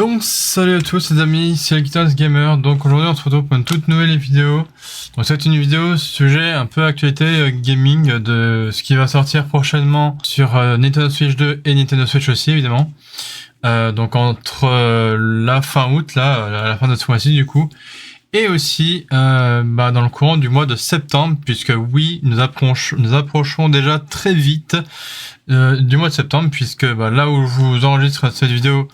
Donc salut à tous les amis, c'est Guitars Gamer. Donc aujourd'hui on se retrouve pour une toute nouvelle vidéo. Donc c'est une vidéo sujet un peu actualité gaming de ce qui va sortir prochainement sur Nintendo Switch 2 et Nintendo Switch aussi évidemment. Donc entre la fin août là, à la fin de ce mois-ci du coup, et aussi dans le courant du mois de septembre, puisque oui, nous approchons déjà très vite du mois de septembre, puisque là où je vous enregistre cette vidéo,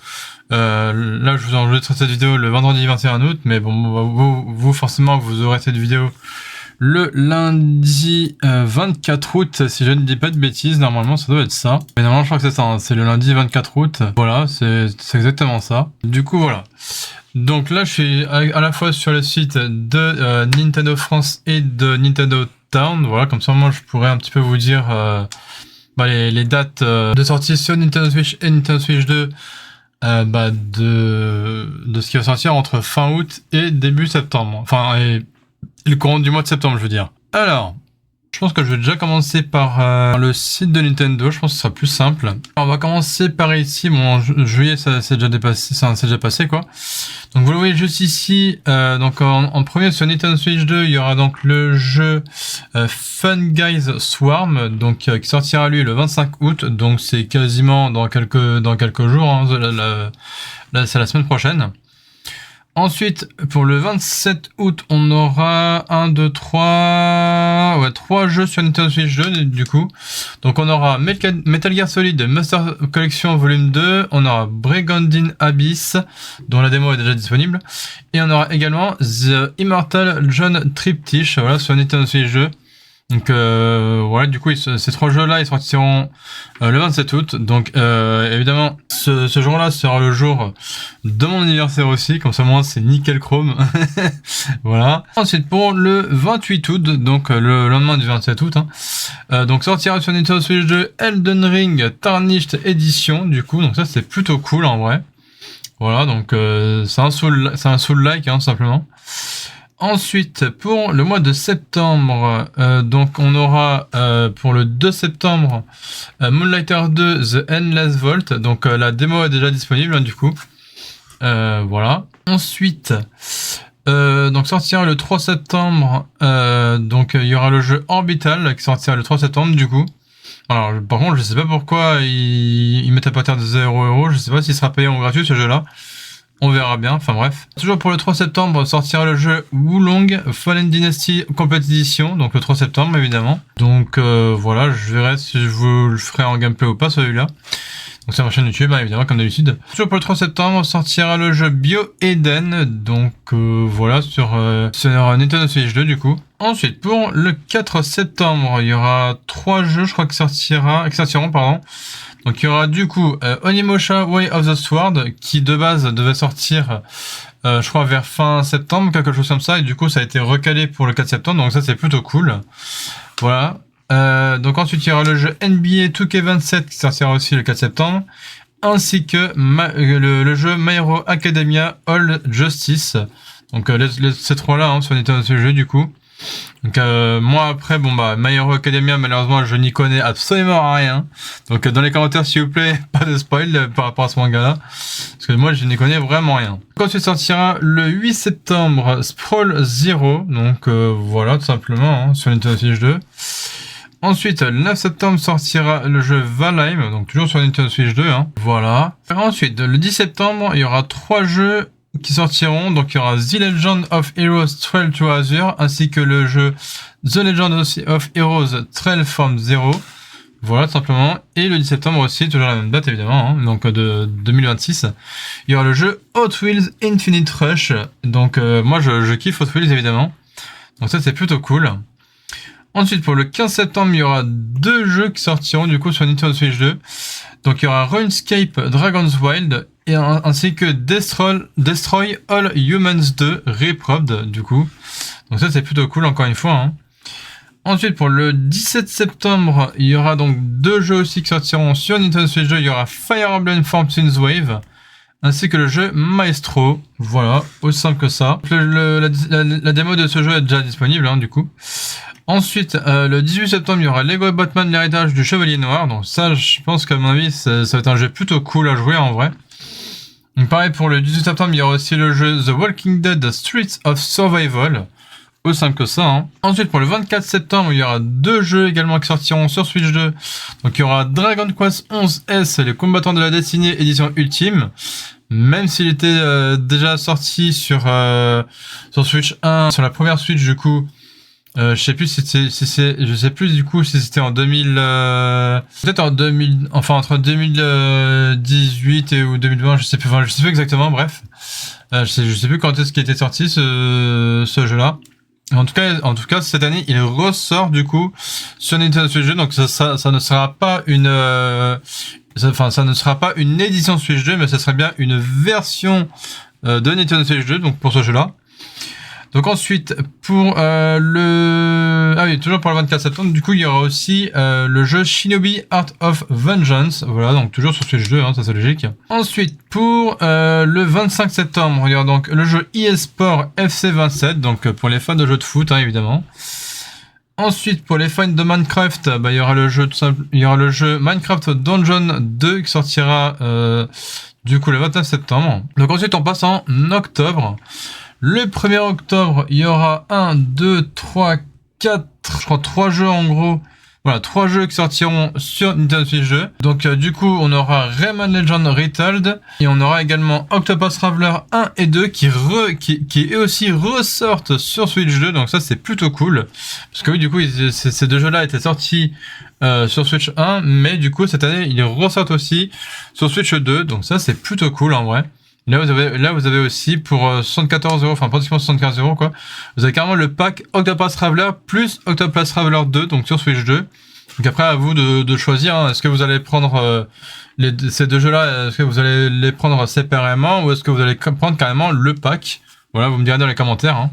le vendredi 21 août, mais bon, vous forcément vous aurez cette vidéo le lundi 24 août, si je ne dis pas de bêtises. Normalement ça doit être ça, mais normalement je crois que c'est ça, hein, c'est le lundi 24 août, voilà, c'est exactement ça. Du coup voilà, donc là je suis à la fois sur le site de Nintendo France et de Nintendo Town, voilà, comme ça moi je pourrais un petit peu vous dire les dates de sortie sur Nintendo Switch et Nintendo Switch 2 de ce qui va sortir entre fin août et début septembre, enfin et le courant du mois de septembre je veux dire. Alors je pense que je vais déjà commencer par le site de Nintendo, je pense que ce sera plus simple. Alors, on va commencer par ici, bon juillet ça c'est déjà dépassé, ça c'est déjà passé quoi. Donc vous le voyez juste ici, donc en premier sur Nintendo Switch 2, il y aura donc le jeu Fun Guys Swarm, donc qui sortira lui le 25 août, donc c'est quasiment dans quelques jours, hein, là c'est la semaine prochaine. Ensuite, pour le 27 août, on aura 3 jeux sur Nintendo Switch 2, du coup. Donc, on aura Metal Gear Solid Master Collection Volume 2, on aura Brigandine Abyss, dont la démo est déjà disponible, et on aura également The Immortal John Triptych, voilà, sur Nintendo Switch 2. Donc voilà, du coup ces 3 jeux là ils sortiront le 27 août, donc évidemment ce jour là sera le jour de mon anniversaire aussi, comme ça moi c'est nickel chrome. Voilà. Ensuite pour le 28 août, donc le lendemain du 27 août, donc sortira sur Nintendo Switch 2 Elden Ring Tarnished Edition, du coup, donc ça c'est plutôt cool en vrai. Voilà, donc c'est un soul-like hein, simplement. Ensuite, pour le mois de septembre, donc on aura pour le 2 septembre Moonlighter 2 The Endless Vault, donc la démo est déjà disponible hein, du coup. Voilà. Ensuite, donc sortira le 3 septembre, donc il y aura le jeu Orbital qui sortira le 3 septembre du coup. Alors par contre je sais pas pourquoi ils mettent à partir de 0€, je sais pas s'il sera payé en gratuit ce jeu là. On verra bien, enfin bref. Toujours pour le 3 septembre sortira le jeu Wulong Fallen Dynasty Complete Edition, donc le 3 septembre évidemment. Donc voilà, je verrai si je vous le ferai en gameplay ou pas celui-là. Donc c'est ma chaîne YouTube hein, évidemment comme d'habitude. Toujours pour le 3 septembre sortira le jeu Bioeden, donc voilà sur Nintendo Switch 2 du coup. Ensuite pour le 4 septembre il y aura 3 jeux je crois qui sortiront pardon. Donc il y aura du coup Onimusha Way of the Sword qui de base devait sortir je crois vers fin septembre, quelque chose comme ça, et du coup ça a été recalé pour le 4 septembre, donc ça c'est plutôt cool. Voilà. Donc ensuite il y aura le jeu NBA 2K27 qui sortira aussi le 4 septembre, ainsi que le jeu My Hero Academia All Justice. Donc ces 3 là hein, sur Nintendo Switch du coup. Donc moi après My Hero Academia malheureusement je n'y connais absolument rien, donc dans les commentaires s'il vous plaît pas de spoil par rapport à ce manga là parce que moi je n'y connais vraiment rien. Donc ensuite sortira le 8 septembre Sprawl Zero, donc voilà tout simplement hein, sur Nintendo Switch 2. Ensuite le 9 septembre sortira le jeu Valheim, donc toujours sur Nintendo Switch 2 hein, voilà. Ensuite le 10 septembre il y aura 3 jeux qui sortiront, donc il y aura The Legend of Heroes Trail to Azure ainsi que le jeu The Legend of Heroes Trail from Zero, voilà tout simplement. Et le 10 septembre aussi, toujours la même date évidemment hein, donc de 2026, il y aura le jeu Hot Wheels Infinite Rush, donc moi je kiffe Hot Wheels évidemment, donc ça c'est plutôt cool. Ensuite pour le 15 septembre il y aura 2 jeux qui sortiront du coup sur Nintendo Switch 2, donc il y aura RuneScape Dragon's Wild et ainsi que Destroy All Humans 2 Reproved du coup, donc ça c'est plutôt cool encore une fois hein. Ensuite pour le 17 septembre il y aura donc 2 jeux aussi qui sortiront sur Nintendo Switch 2, il y aura Fire Emblem Fortune's Wave ainsi que le jeu Maestro, voilà, aussi simple que ça. La démo de ce jeu est déjà disponible hein, du coup. Ensuite, le 18 septembre, il y aura Lego Batman l'héritage du Chevalier Noir. Donc ça, je pense qu'à mon avis, ça va être un jeu plutôt cool à jouer en vrai. Donc pareil pour le 18 septembre, il y aura aussi le jeu The Walking Dead Streets of Survival. Aussi simple que ça. Hein. Ensuite pour le 24 septembre, il y aura 2 jeux également qui sortiront sur Switch 2. Donc il y aura Dragon Quest 11S, les combattants de la destinée édition ultime. Même s'il était déjà sorti sur Switch 1, sur la première Switch du coup. Je sais plus je sais plus du coup si c'était en 2000, peut-être en 2000, enfin entre 2018 ou 2020, je sais plus exactement, bref. Je sais plus quand est-ce qu'il était sorti ce jeu-là. En tout cas, cette année, il ressort du coup sur Nintendo Switch 2, donc ça ne sera pas une, ça ne sera pas une édition Switch 2, mais ça sera bien une version de Nintendo Switch 2, donc pour ce jeu-là. Donc ensuite, pour toujours pour le 24 septembre, du coup, il y aura aussi le jeu Shinobi Art of Vengeance. Voilà, donc toujours sur Switch 2, hein, ça c'est logique. Ensuite, pour le 25 septembre, il y aura donc le jeu eSport FC27, donc pour les fans de jeux de foot, hein, évidemment. Ensuite, pour les fans de Minecraft, il y aura le jeu Minecraft Dungeon 2 qui sortira du coup le 29 septembre. Donc ensuite, on passe en octobre. Le 1er octobre, il y aura 1, 2, 3, 4, je crois 3 jeux en gros. Voilà, 3 jeux qui sortiront sur Nintendo Switch 2. Donc du coup, on aura Rayman Legend Retold et on aura également Octopus Traveler 1 et 2 qui aussi ressortent sur Switch 2. Donc ça, c'est plutôt cool. Parce que oui, du coup, ces 2 jeux-là étaient sortis sur Switch 1, mais du coup, cette année, ils ressortent aussi sur Switch 2. Donc ça, c'est plutôt cool en vrai. Là, vous avez aussi pour 74€, enfin pratiquement 75€, quoi. Vous avez carrément le pack Octopus Traveler plus Octopus Traveler 2, donc sur Switch 2. Donc après, à vous de choisir, hein, est-ce que vous allez prendre ces 2 jeux-là, est-ce que vous allez les prendre séparément ou est-ce que vous allez prendre carrément le pack? Voilà, vous me direz dans les commentaires. Hein.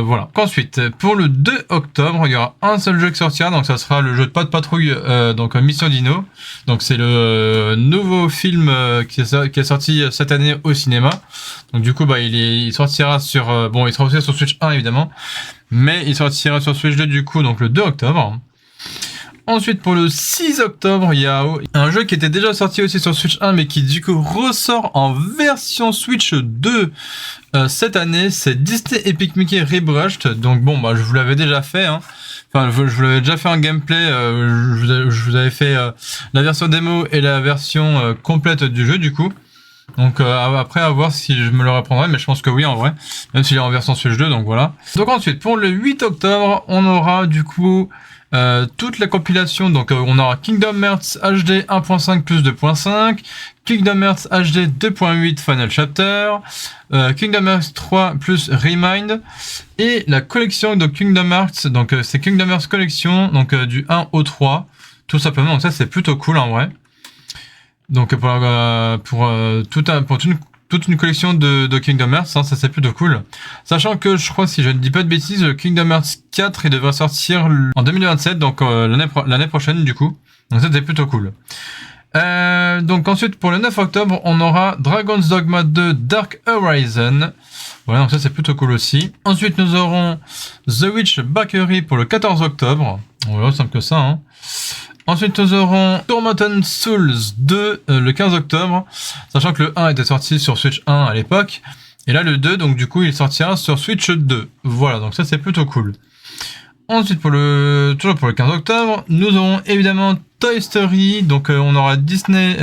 Voilà. Ensuite, pour le 2 octobre, il y aura un seul jeu qui sortira, donc ça sera le jeu de Pas de Patrouille, donc Mission Dino. Donc c'est le nouveau film qui est sorti cette année au cinéma. Donc du coup, il sortira sur, il sera aussi sur Switch 1 évidemment, mais il sortira sur Switch 2 du coup, donc le 2 octobre. Ensuite, pour le 6 octobre, il y a un jeu qui était déjà sorti aussi sur Switch 1, mais qui du coup ressort en version Switch 2 cette année. C'est Disney Epic Mickey Rebrushed. Donc bon, je vous l'avais déjà fait. Hein. Enfin, je vous l'avais déjà fait en gameplay. Je vous avais fait la version démo et la version complète du jeu du coup. Donc après à voir si je me le reprendrai, mais je pense que oui en vrai, même s'il est en version Switch 2, donc voilà. Donc ensuite, pour le 8 octobre, on aura du coup toute la compilation, donc on aura Kingdom Hearts HD 1.5 plus 2.5, Kingdom Hearts HD 2.8 Final Chapter, Kingdom Hearts 3 plus Remind, et la collection de Kingdom Hearts, donc c'est Kingdom Hearts Collection, donc du 1 au 3, tout simplement, donc ça c'est plutôt cool en vrai. Donc toute une collection de Kingdom Hearts, hein, ça c'est plutôt cool. Sachant que je crois, si je ne dis pas de bêtises, Kingdom Hearts 4 il devrait sortir en 2027, donc l'année prochaine du coup. Donc ça c'est plutôt cool. Donc ensuite pour le 9 octobre, on aura Dragon's Dogma 2 Dark Horizon. Voilà, donc ça c'est plutôt cool aussi. Ensuite nous aurons The Witch Bakery pour le 14 octobre. Voilà, simple que ça. Hein. Ensuite, nous aurons Tormented Souls 2 le 15 octobre, sachant que le 1 était sorti sur Switch 1 à l'époque, et là le 2, donc du coup, il sortira sur Switch 2. Voilà, donc ça c'est plutôt cool. Ensuite, toujours pour le 15 octobre, nous aurons évidemment Toy Story, donc on aura Disney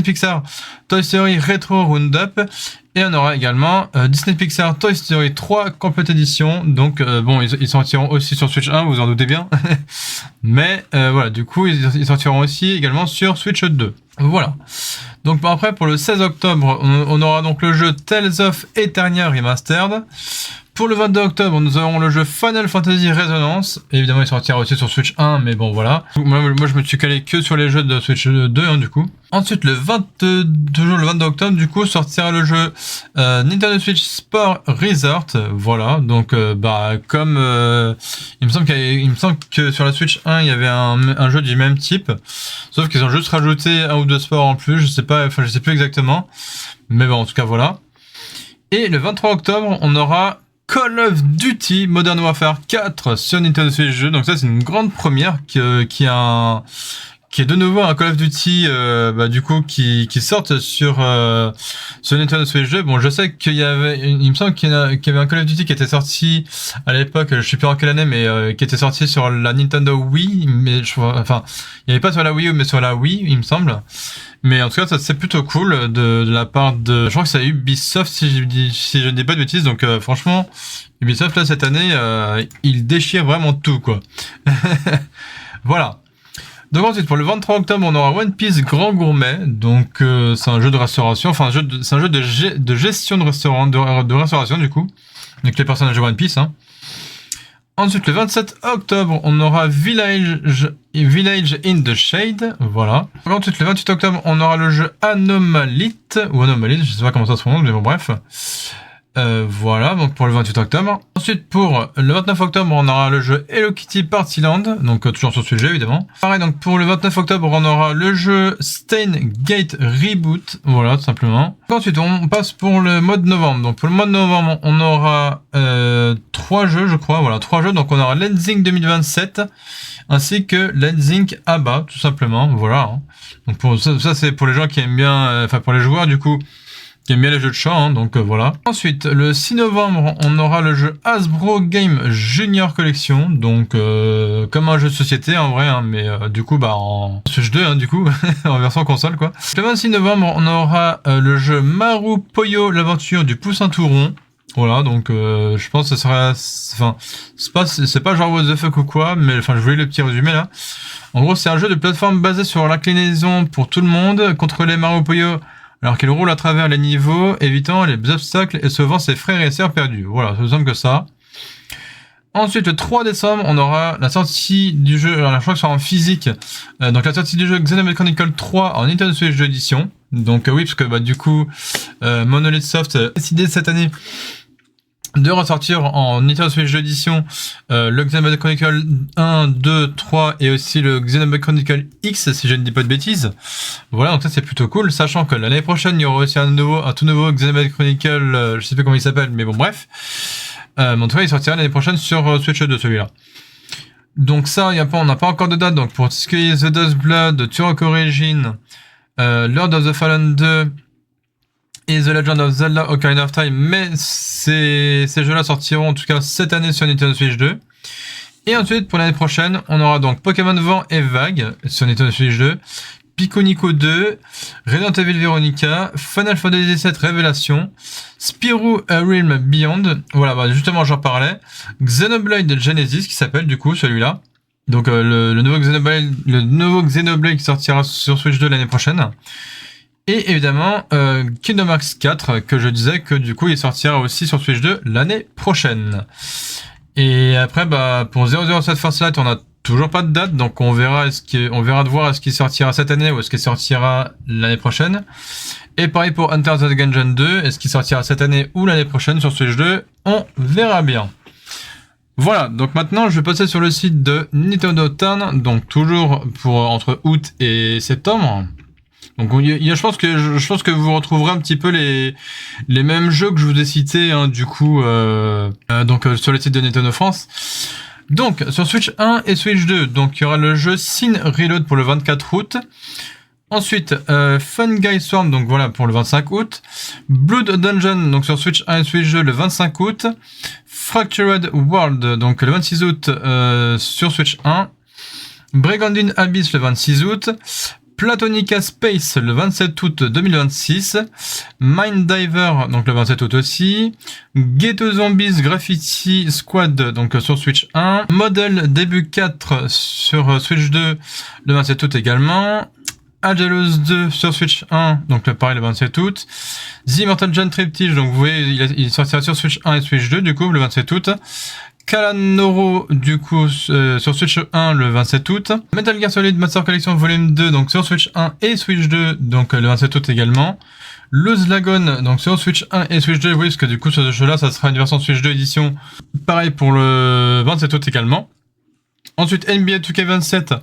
Pixar Toy Story Retro Roundup, et on aura également Disney Pixar Toy Story 3 Complete Edition, donc ils sortiront aussi sur Switch 1, vous en doutez bien, mais voilà, du coup ils sortiront aussi également sur Switch 2. Voilà. Donc après pour le 16 octobre, on aura donc le jeu Tales of Eternia Remastered. Pour le 22 octobre, nous aurons le jeu Final Fantasy Resonance. Évidemment, il sortira aussi sur Switch 1, mais bon, voilà. Moi, je me suis calé que sur les jeux de Switch 2, hein, du coup. Ensuite, toujours le 22 octobre, du coup, sortira le jeu Nintendo Switch Sport Resort. Voilà, donc, comme... il me semble que sur la Switch 1, il y avait un jeu du même type. Sauf qu'ils ont juste rajouté un ou deux sports en plus, je sais plus exactement. Mais bon, en tout cas, voilà. Et le 23 octobre, on aura Call of Duty Modern Warfare 4 sur Nintendo Switch 2. Donc ça c'est une grande première qui a qui est de nouveau un Call of Duty du coup qui sortent sur Nintendo Switch 2. Bon, je sais qu'il me semble qu'il y avait un Call of Duty qui était sorti à l'époque, je sais plus en quelle année, mais qui était sorti sur la Nintendo Wii, mais il y avait pas sur la Wii U, mais sur la Wii, il me semble. Mais en tout cas, ça c'est plutôt cool de la part de, je crois que c'est Ubisoft si je ne dis pas de bêtises. Donc franchement, Ubisoft là cette année, il déchire vraiment tout quoi. Voilà. Donc ensuite, pour le 23 octobre, on aura One Piece Grand Gourmet. Donc c'est un jeu de restauration, enfin c'est un jeu de gestion de restaurant, de restauration du coup. Donc les personnages de One Piece. Hein. Ensuite, le 27 octobre, on aura Village in the Shade. Voilà. Ensuite, le 28 octobre, on aura le jeu Anomalite, ou Anomalite, je sais pas comment ça se prononce, mais bon bref. Voilà, donc pour le 28 octobre. Ensuite, pour le 29 octobre, on aura le jeu Hello Kitty Party Land, donc toujours sur ce jeu évidemment. Pareil, donc pour le 29 octobre, on aura le jeu Stein Gate Reboot, voilà, tout simplement. Ensuite, on passe pour le mois de novembre. Donc pour le mois de novembre, on aura 3 jeux, je crois, voilà, 3 jeux. Donc on aura Lensing 2027, ainsi que Lensing ABBA, tout simplement, voilà. Hein. Donc pour ça c'est pour les gens qui aiment bien, enfin pour les joueurs du coup, qui aime bien les jeux de chant, hein, donc voilà. Ensuite, le 6 novembre, on aura le jeu Hasbro Game Junior Collection, donc comme un jeu de société en vrai, hein, mais du coup en Switch 2, hein, du coup, en version console quoi. Le 26 novembre, on aura le jeu Maru Poyo, l'aventure du poussin tout rond. Voilà, donc je pense que ce sera, enfin, c'est pas genre what the fuck ou quoi, mais enfin je voulais le petit résumé là. En gros, c'est un jeu de plateforme basé sur l'inclinaison pour tout le monde, contrôler Maru Poyo alors qu'il roule à travers les niveaux, évitant les obstacles et sauvant ses frères et sœurs perdus. Voilà, c'est aussi simple que ça. Ensuite, le 3 décembre, on aura la sortie du jeu, alors je crois que c'est en physique, donc la sortie du jeu Xenoblade Chronicle 3 en Nintendo Switch Edition. Donc oui, parce que du coup, Monolith Soft a décidé cette année de ressortir en Nintendo Switch Edition le Xenoblade Chronicle 1, 2, 3 et aussi le Xenoblade Chronicle X si je ne dis pas de bêtises. Voilà, donc ça c'est plutôt cool, sachant que l'année prochaine il y aura aussi un tout nouveau Xenoblade Chronicle, je sais plus comment il s'appelle, mais bon bref. En tout cas il sortira l'année prochaine sur Switch 2 celui-là. Donc ça, on n'a pas encore de date, donc pour ce qui est The Dust Blood, Turok Origin, Lord of the Fallen 2, et The Legend of Zelda Ocarina of Time, mais ces jeux-là sortiront en tout cas cette année sur Nintendo Switch 2. Et ensuite, pour l'année prochaine, on aura donc Pokémon Vent et Vague sur Nintendo Switch 2, Pico Nico 2, Resident Evil Veronica, Final Fantasy VII Révélation, Spyro A Realm Beyond, voilà, justement j'en parlais, Xenoblade Genesis qui s'appelle du coup celui-là, donc le nouveau Xenoblade qui sortira sur Switch 2 l'année prochaine. Et évidemment, Kingdom Hearts 4, que je disais que du coup il sortira aussi sur Switch 2 l'année prochaine. Et après, pour 007 First Light, on a toujours pas de date, donc on verra de voir est-ce qu'il sortira cette année ou est-ce qu'il sortira l'année prochaine. Et pareil pour Enter the Gungeon 2, est-ce qu'il sortira cette année ou l'année prochaine sur Switch 2, on verra bien. Voilà, donc maintenant je vais passer sur le site de Nintendo Town, donc toujours pour entre août et septembre. Donc je pense que vous retrouverez un petit peu les mêmes jeux que je vous ai cités hein, du coup sur le site de Nintendo France. Donc sur Switch 1 et Switch 2, donc il y aura le jeu Sin Reload pour le 24 août. Ensuite Fun Guy Swarm, donc voilà pour le 25 août. Blood Dungeon donc sur Switch 1 et Switch 2 le 25 août. Fractured World donc le 26 août sur Switch 1. Brigandine Abyss le 26 août. Platonica Space le 27 août 2026, Mind Diver donc le 27 août aussi, Ghetto Zombies Graffiti Squad donc sur Switch 1, Model Debut 4 sur Switch 2 le 27 août également, Agelus 2 sur Switch 1 donc pareil le 27 août, The Immortal John Triptych donc vous voyez il sortira sur Switch 1 et Switch 2 du coup le 27 août. Kalanoro du coup sur Switch 1 le 27 août, Metal Gear Solid Master Collection Volume 2 donc sur Switch 1 et Switch 2 donc le 27 août également, Lose Lagoon donc sur Switch 1 et Switch 2, oui parce que du coup ce jeu là ça sera une version Switch 2 édition, pareil pour le 27 août également. Ensuite NBA 2K27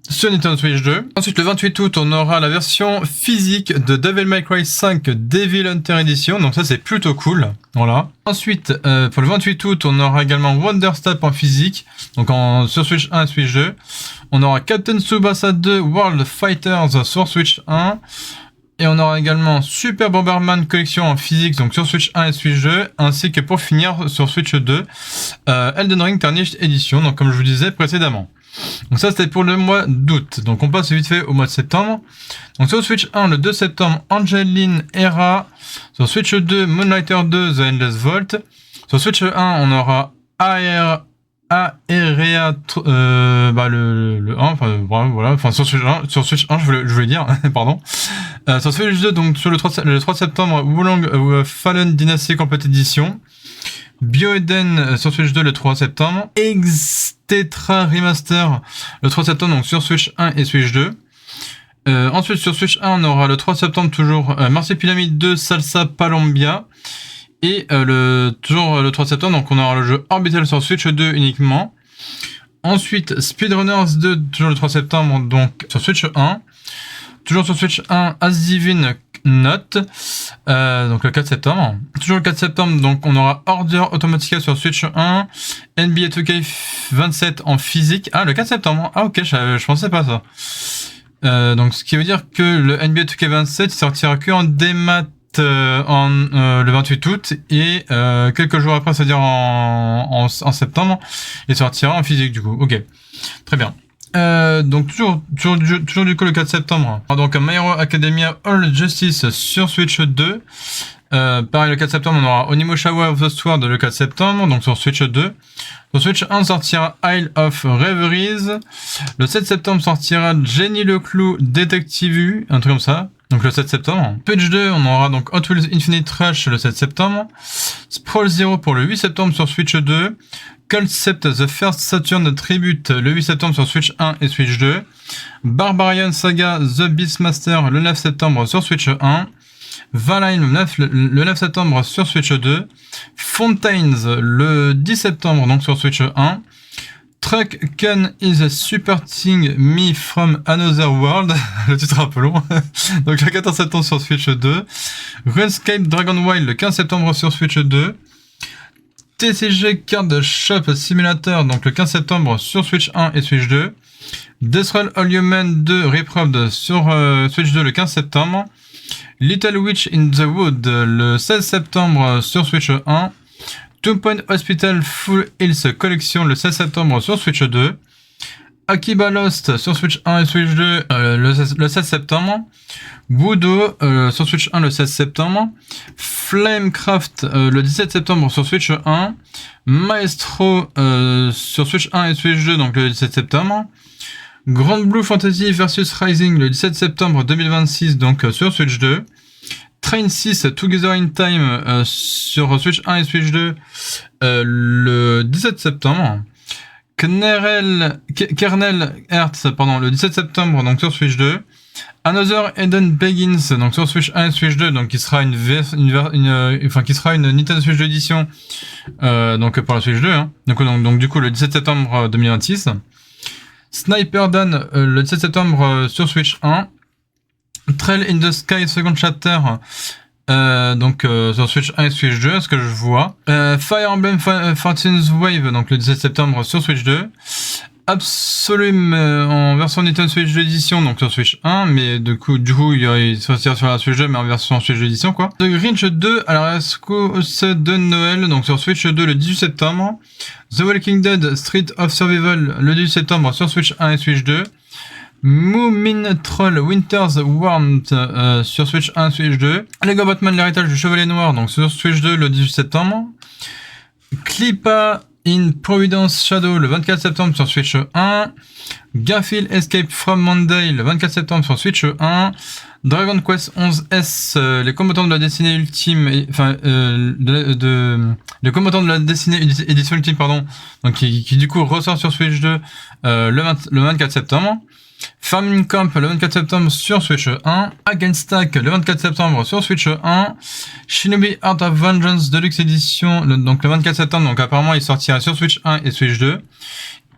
sur Nintendo Switch 2. Ensuite, le 28 août, on aura la version physique de Devil May Cry 5 Devil Hunter Edition. Donc ça, c'est plutôt cool. Voilà. Ensuite, pour le 28 août, on aura également Wonder Step en physique. Donc sur Switch 1 et Switch 2. On aura Captain Tsubasa 2 World Fighters sur Switch 1. Et on aura également Super Bomberman Collection en physique, donc sur Switch 1 et Switch 2, ainsi que pour finir sur Switch 2, Elden Ring Tarnished Edition, donc comme je vous disais précédemment. Donc ça c'était pour le mois d'août. Donc on passe vite fait au mois de septembre. Donc sur Switch 1, le 2 septembre, Angeline Era. Sur Switch 2, Moonlighter 2 The Endless Vault. Sur Switch 1, on aura Aerea le 1, enfin voilà, enfin sur Switch 1 je voulais dire, pardon. Sur Switch 2, donc sur le 3 septembre, Wulong Fallen Dynasty Complete Edition. Bioeden sur Switch 2 le 3 septembre. Extetra Remaster le 3 septembre, donc sur Switch 1 et Switch 2. Ensuite sur Switch 1, on aura le 3 septembre toujours Marsupilami 2 Salsa Palombia. Et toujours le 3 septembre, donc on aura le jeu Orbital sur Switch 2 uniquement. Ensuite, Speedrunners 2, toujours le 3 septembre, donc sur Switch 1. Toujours sur Switch 1, As Divine Note, donc le 4 septembre. Toujours le 4 septembre, donc on aura Order Automatica sur Switch 1. NBA 2K27 en physique. Ah, le 4 septembre. Ah, ok, je pensais pas ça. Donc ce qui veut dire que le NBA 2K27 sortira que en démat le 28 août et quelques jours après, c'est-à-dire en septembre, il sortira en physique du coup. Ok, très bien. Donc toujours du coup le 4 septembre. Donc My Hero Academia All Justice sur Switch 2. Pareil le 4 septembre on aura Onimusha of the Sword le 4 septembre, donc sur Switch 2. Sur Switch 1 sortira Isle of Reveries. Le 7 septembre sortira Jenny le Clou Detective U, un truc comme ça. Donc le 7 septembre. Switch 2, on aura donc Hot Wheels Infinite Rush le 7 septembre. Sprawl 0 pour le 8 septembre sur Switch 2. Concept The First Saturn Tribute le 8 septembre sur Switch 1 et Switch 2. Barbarian Saga The Beastmaster le 9 septembre sur Switch 1. Valheim le 9 septembre sur Switch 2. Fontaines le 10 septembre donc sur Switch 1. Truck Can is Supporting Me from Another World, le titre un peu long, donc le 14 septembre sur Switch 2. RuneScape Dragon Wild le 15 septembre sur Switch 2. TCG Card Shop Simulator, donc le 15 septembre sur Switch 1 et Switch 2. Death Roll All Human 2 Reproved sur Switch 2 le 15 septembre. Little Witch in the Wood le 16 septembre sur Switch 1. Two Point Hospital Full Hills Collection le 16 septembre sur Switch 2. Akiba Lost sur Switch 1 et Switch 2 le 16 septembre. Voodoo sur Switch 1 le 16 septembre. Flamecraft le 17 septembre sur Switch 1. Maestro sur Switch 1 et Switch 2 donc le 17 septembre. Grand Blue Fantasy vs Rising le 17 septembre 2026 donc sur Switch 2. Train 6 Together in Time sur Switch 1 et Switch 2 le 17 septembre. Kernel Hearts le 17 septembre donc sur Switch 2. Another Eden Begins donc sur Switch 1 et Switch 2 donc qui sera une Nintendo Switch 2 édition donc pour la Switch 2 hein. donc du coup le 17 septembre 2026. Sniper Dan le 17 septembre sur Switch 1. Trail in the Sky Second Chapter sur Switch 1 et Switch 2 ce que je vois. Fire Emblem Fortune's Wave donc le 17 septembre sur Switch 2. Absolum en version Nintendo Switch 2 édition donc sur Switch 1 mais du coup il sortira sur la Switch 2 mais en version Switch 2 édition quoi. The Grinch 2 à la rescousse de Noël donc sur Switch 2 le 18 septembre. The Walking Dead Street of Survival le 18 septembre sur Switch 1 et Switch 2. Moomin Troll Winter's Warmth sur Switch 1 et Switch 2. Lego Batman l'héritage du Chevalier Noir donc sur Switch 2 le 18 septembre. Clippa in Providence Shadow le 24 septembre sur Switch 1. Garfield Escape from Monday le 24 septembre sur Switch 1. Dragon Quest 11S les combattants de la destinée ultime les combattants de la destinée édition ultime pardon donc qui du coup ressort sur Switch 2 le 24 septembre. Farming Camp le 24 septembre sur Switch 1. Against Stack le 24 septembre sur Switch 1. Shinobi Art of Vengeance Deluxe Edition donc le 24 septembre donc apparemment il sortira sur Switch 1 et Switch 2.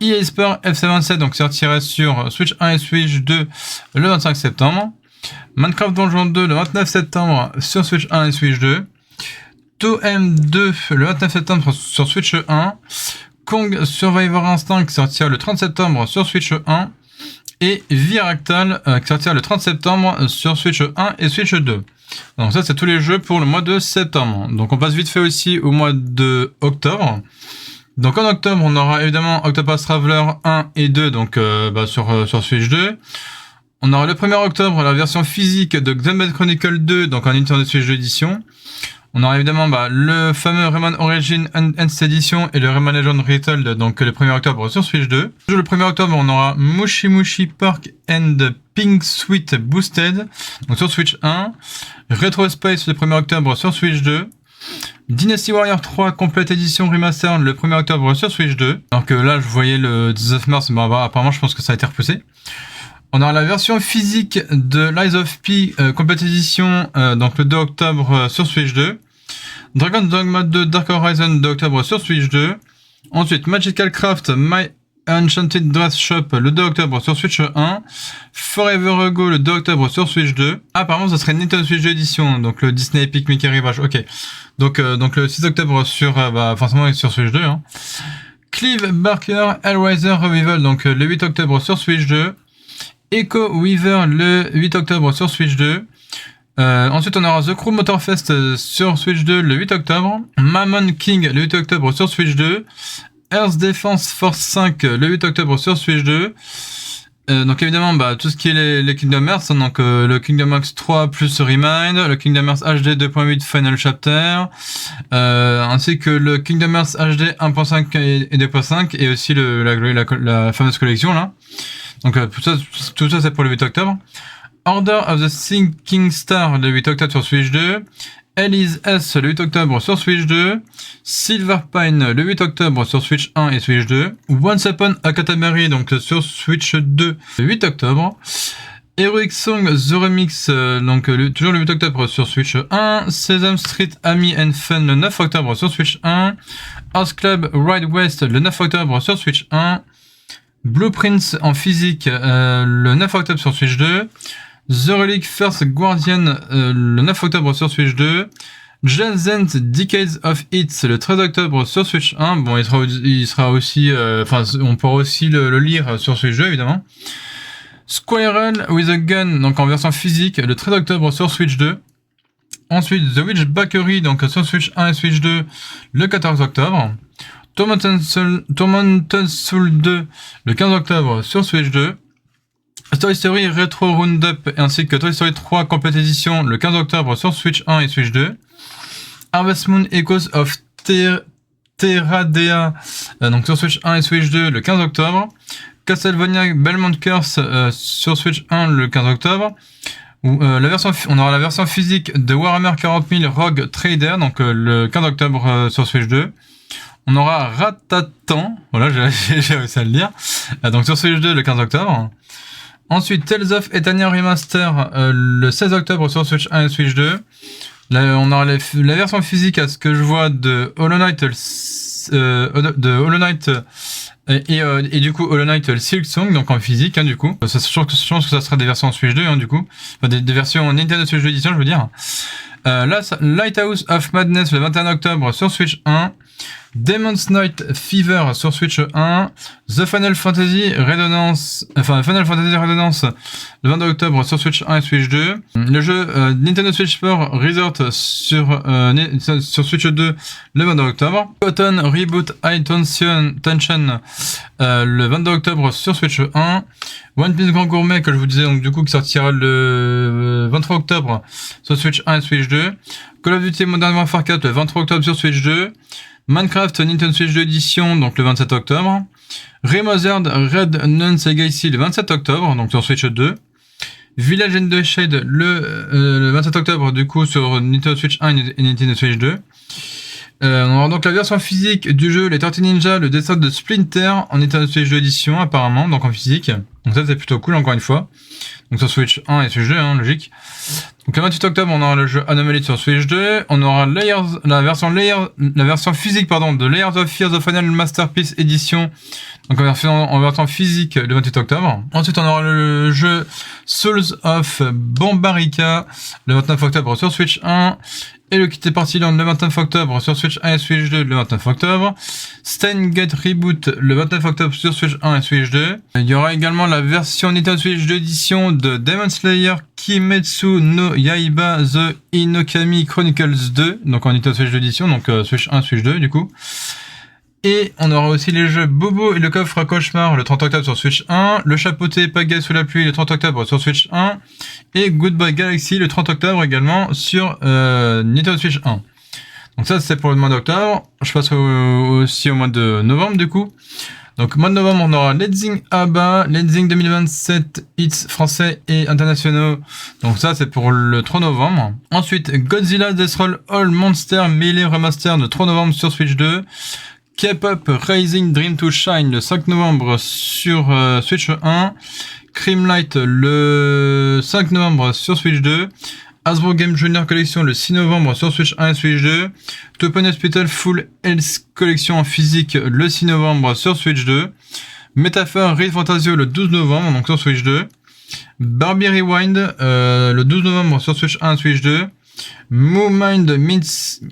EA Sport FC 27, donc sortirait sur Switch 1 et Switch 2 le 25 septembre. Minecraft Donjon 2 le 29 septembre sur Switch 1 et Switch 2. Toem 2 le 29 septembre sur Switch 1. Kong Survivor Instinct qui sortira le 30 septembre sur Switch 1. Et Viractal qui sortira le 30 septembre sur Switch 1 et Switch 2. Donc ça c'est tous les jeux pour le mois de septembre. Donc on passe vite fait aussi au mois de octobre. Donc en octobre on aura évidemment Octopath Traveler 1 et 2 donc sur Switch 2. On aura le 1er octobre la version physique de Xenoblade Chronicle 2 donc en Nintendo Switch 2 édition. On aura évidemment le fameux Rayman Origin Enhanced Edition et le Rayman Legend Retold donc le 1er octobre sur Switch 2. Le 1er octobre on aura Mushi Mushi Park and Pink Sweet Boosted donc sur Switch 1. Retro Space le 1er octobre sur Switch 2. Dynasty Warrior 3 Complete Edition Remastered le 1er octobre sur Switch 2. Alors que là je voyais le 19 mars, apparemment je pense que ça a été repoussé. On aura la version physique de Lies of P Complete Edition donc le 2 octobre sur Switch 2. Dragon's Dogma 2 Dark Horizon 2 octobre sur Switch 2. Ensuite Magical Craft My Enchanted Dress Shop le 2 octobre sur Switch 1. Forever Ago le 2 octobre sur Switch 2. Apparemment ça serait Nintendo Switch 2 Edition, donc le Disney Epic Mickey Rivage, ok. Donc le 6 octobre sur, forcément sur Switch 2. Hein. Clive Barker Hellraiser Revival, donc le 8 octobre sur Switch 2. Echo Weaver le 8 octobre sur Switch 2. Ensuite on aura The Crew Motorfest sur Switch 2 le 8 octobre. Mammon King le 8 octobre sur Switch 2. Earth Defense Force 5 le 8 octobre sur Switch 2. Donc évidemment tout ce qui est les Kingdom Hearts, hein, donc le Kingdom Hearts 3 plus Remind, le Kingdom Hearts HD 2.8 Final Chapter, ainsi que le Kingdom Hearts HD 1.5 et 2.5 et aussi la fameuse collection là. Donc tout ça c'est pour le 8 octobre. Order of the Sinking Star le 8 octobre sur Switch 2. Elise S le 8 octobre sur Switch 2. Silver Pine le 8 octobre sur Switch 1 et Switch 2. Once Upon a Katamari donc sur Switch 2 le 8 octobre. Heroic Song The Remix toujours le 8 octobre sur Switch 1. Sesame Street Amy and Fun le 9 octobre sur Switch 1. House Club Ride West le 9 octobre sur Switch 1. Blueprints en physique le 9 octobre sur Switch 2. The Relic First Guardian le 9 octobre sur Switch 2. Jazz Decades of Hits le 13 octobre sur Switch 1. Bon, il sera aussi, on pourra aussi le lire sur Switch 2 évidemment. Squirrel with a Gun donc en version physique le 13 octobre sur Switch 2. Ensuite The Witch Bakery donc sur Switch 1 et Switch 2 le 14 octobre. Tormented Soul 2 le 15 octobre sur Switch 2. Toy Story Retro Roundup ainsi que Toy Story 3 Complete Edition le 15 octobre sur Switch 1 et Switch 2. Harvest Moon Echoes of Terradea donc sur Switch 1 et Switch 2 le 15 octobre. Castlevania Belmont Curse sur Switch 1 le 15 octobre. On aura la version physique de Warhammer 40 000 Rogue Trader donc le 15 octobre sur Switch 2. On aura Ratatan, voilà, j'ai réussi à le lire, donc sur Switch 2 le 15 octobre. Ensuite, Tales of Eternia Remaster le 16 octobre sur Switch 1 et Switch 2. Là, on aura la version physique à ce que je vois de Hollow Knight, et du coup Hollow Knight Silk Song, donc en physique, hein, du coup. Je pense que ça sera des versions Switch 2, hein, du coup. Enfin, des versions Nintendo Switch 2 Edition, je veux dire. Lighthouse of Madness le 21 octobre sur Switch 1. Demon's Night Fever sur Switch 1. The Final Fantasy Redonance le 22 octobre sur Switch 1 et Switch 2. Le jeu Nintendo Switch Sport Resort sur Switch 2 le 22 octobre. Cotton Reboot High Tension le 22 octobre sur Switch 1. One Piece Grand Gourmet que je vous disais donc du coup qui sortira le 23 octobre sur Switch 1 et Switch 2. Call of Duty Modern Warfare 4 le 23 octobre sur Switch 2. Minecraft Nintendo Switch 2 Edition donc le 27 octobre. Remastered Red Nuns Legacy le 27 octobre donc sur Switch 2. Village and the Shade le 27 octobre du coup sur Nintendo Switch 1 et Nintendo Switch 2. On aura donc la version physique du jeu Les Tortues Ninja, le dessin de Splinter en Nintendo Switch 2 Edition apparemment, donc en physique. Donc ça c'est plutôt cool encore une fois. donc sur Switch 1 et Switch 2, hein, logique. Donc le 28 octobre, on aura le jeu Anomaly sur Switch 2, on aura la version physique de Layers of Fear The Final Masterpiece Edition, donc en version physique le 28 octobre. Ensuite, on aura le jeu Souls of Bombarica le 29 octobre sur Switch 1, et le Kit Party Land le 29 octobre sur Switch 1 et Switch 2 le 29 octobre. Steins Gate Reboot le 29 octobre sur Switch 1 et Switch 2. Il y aura également la version Nintendo Switch 2 édition de Demon Slayer Kimetsu no Yaiba The Inokami Chronicles 2, donc en Nintendo Switch 2 édition, donc Switch 1, Switch 2 du coup. Et on aura aussi les jeux Bobo et le coffre à cauchemar le 30 octobre sur Switch 1, le chapeauté Pagaille sous la pluie le 30 octobre sur Switch 1, et Goodbye Galaxy le 30 octobre également sur Nintendo Switch 1. Donc ça c'est pour le mois d'octobre. Je passe aussi au mois de novembre du coup. Donc mois de novembre on aura Ledzing ABBA, Ledzing 2027 hits français et internationaux. Donc ça c'est pour le 3 novembre. Ensuite Godzilla Death Roll All Monster Melee Remaster le 3 novembre sur Switch 2. K-Pop Rising Dream to Shine le 5 novembre sur Switch 1, Creamlight le 5 novembre sur Switch 2, Hasbro Game Junior Collection le 6 novembre sur Switch 1 et Switch 2, Topen Hospital Full Health Collection en physique le 6 novembre sur Switch 2, Metaphor Real Fantasio le 12 novembre donc sur Switch 2, Barbie Rewind le 12 novembre sur Switch 1 et Switch 2, Moo Mind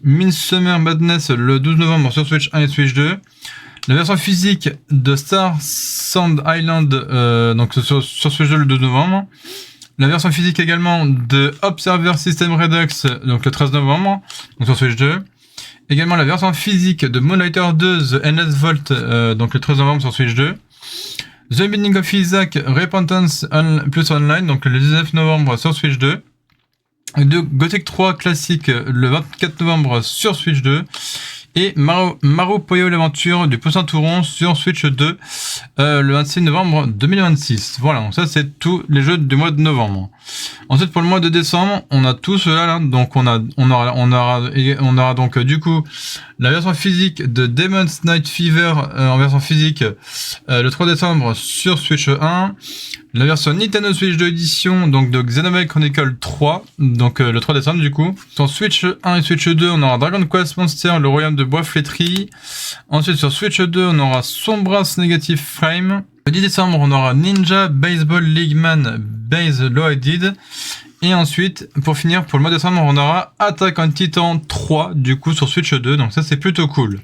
Midsummer Madness le 12 novembre sur Switch 1 et Switch 2. La version physique de Star Sand Island donc sur Switch 2 le 12 novembre. La version physique également de Observer System Redux donc le 13 novembre donc sur Switch 2. Également la version physique de Moonlighter 2 The Endless Vault donc le 13 novembre sur Switch 2. The Binding of Isaac Repentance plus Online donc le 19 novembre sur Switch 2. De Gothic 3 classique le 24 novembre sur Switch 2 et Mario Puyo l'aventure du Poussin Touron sur Switch 2 le 26 novembre 2026. Voilà, donc ça c'est tous les jeux du mois de novembre. Ensuite pour le mois de décembre, on a tout cela là, donc on aura donc du coup la version physique de Demon's Night Fever en version physique le 3 décembre sur Switch 1. La version Nintendo Switch 2 édition donc de Xenoblade Chronicle 3 donc le 3 décembre du coup. Sur Switch 1 et Switch 2 on aura Dragon Quest Monster le royaume de bois flétri. Ensuite sur Switch 2 on aura Sombras Negative Frame. Le 10 décembre on aura Ninja Baseball League Man Base Loaded. Et ensuite, pour finir, pour le mois de décembre, on aura Attack on Titan 3, du coup, sur Switch 2. Donc ça, c'est plutôt cool.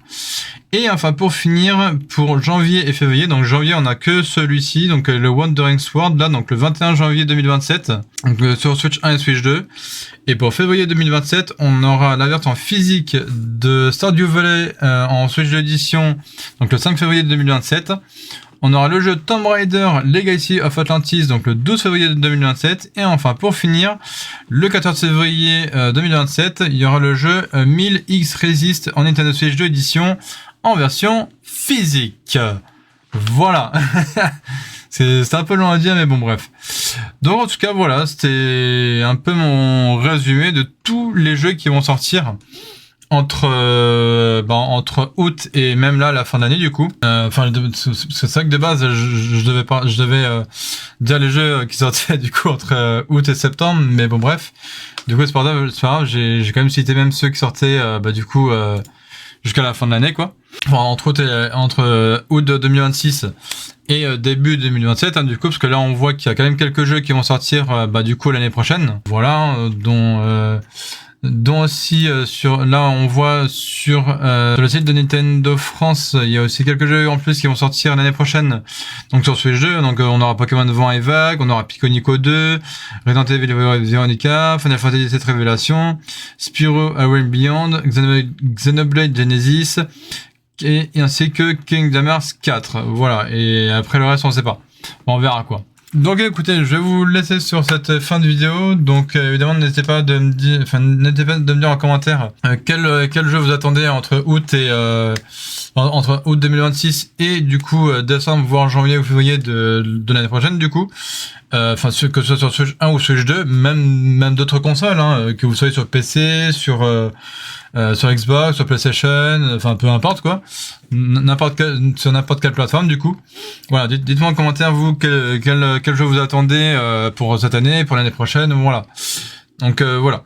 Et enfin, pour finir, pour janvier et février, donc janvier, on a que celui-ci, donc le Wandering Sword, là, donc le 21 janvier 2027, donc sur Switch 1 et Switch 2. Et pour février 2027, on aura la version physique de Stardew Valley en Switch 2 édition, donc le 5 février 2027. On aura le jeu Tomb Raider Legacy of Atlantis, donc le 12 février 2027. Et enfin, pour finir, le 14 février 2027, il y aura le jeu 1000X Resist en Nintendo Switch 2 édition en version physique. Voilà. C'est un peu long à dire, mais bon, bref. Donc, en tout cas, voilà, c'était un peu mon résumé de tous les jeux qui vont sortir entre août et même là la fin d'année du coup. C'est ça que de base je devais dire les jeux qui sortaient du coup entre août et septembre, mais bon bref. Du coup c'est pas grave, j'ai quand même cité même ceux qui sortaient du coup jusqu'à la fin de l'année quoi. Enfin entre août 2026 et début 2027 hein, du coup, parce que là on voit qu'il y a quand même quelques jeux qui vont sortir du coup l'année prochaine. Voilà, dont aussi là on voit sur le site de Nintendo France, il y a aussi quelques jeux en plus qui vont sortir l'année prochaine. Donc sur ce jeu, donc on aura Pokémon Vent et Vague, on aura Pico Nico 2, Resident Evil Veronica, Final Fantasy VII Révélation, Spyro A Realm Beyond, Xenoblade Genesis et ainsi que Kingdom Hearts 4. Voilà, et après le reste on sait pas. Bon, on verra quoi. Donc écoutez, je vais vous laisser sur cette fin de vidéo. Donc évidemment n'hésitez pas de me dire en commentaire quel jeu vous attendez entre août 2026 et du coup décembre voire janvier ou février de l'année prochaine du coup. Que ce soit sur Switch 1 ou Switch 2, même d'autres consoles, hein, que vous soyez sur PC, sur sur Xbox, sur PlayStation, enfin peu importe quoi, sur n'importe quelle plateforme du coup. Voilà, dites-moi en commentaire vous quel jeu vous attendez pour cette année, pour l'année prochaine, voilà. Donc voilà.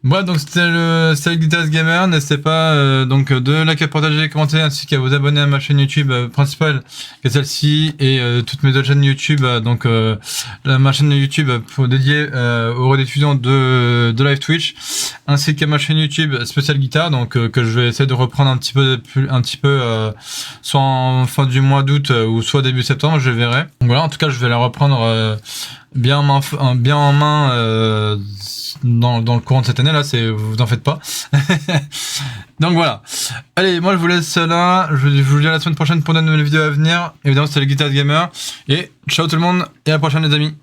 Voilà, donc c'était le Guitars Gamer. N'hésitez pas donc de liker, partager, commenter, ainsi qu'à vous abonner à ma chaîne YouTube principale, qui est celle-ci, et toutes mes autres chaînes YouTube. Donc ma chaîne YouTube dédiée aux rediffusions de live Twitch, ainsi qu'à ma chaîne YouTube spéciale guitare, donc que je vais essayer de reprendre un petit peu, soit en fin du mois d'août ou soit début septembre, je verrai. Donc voilà, en tout cas, je vais la reprendre bien en main. Dans le courant de cette année là, vous en faites pas. Donc voilà. Allez, moi je vous laisse là. Je vous dis à la semaine prochaine pour de nouvelles vidéos à venir. Évidemment, c'était le Guitars Gamer. Et ciao tout le monde et à la prochaine les amis.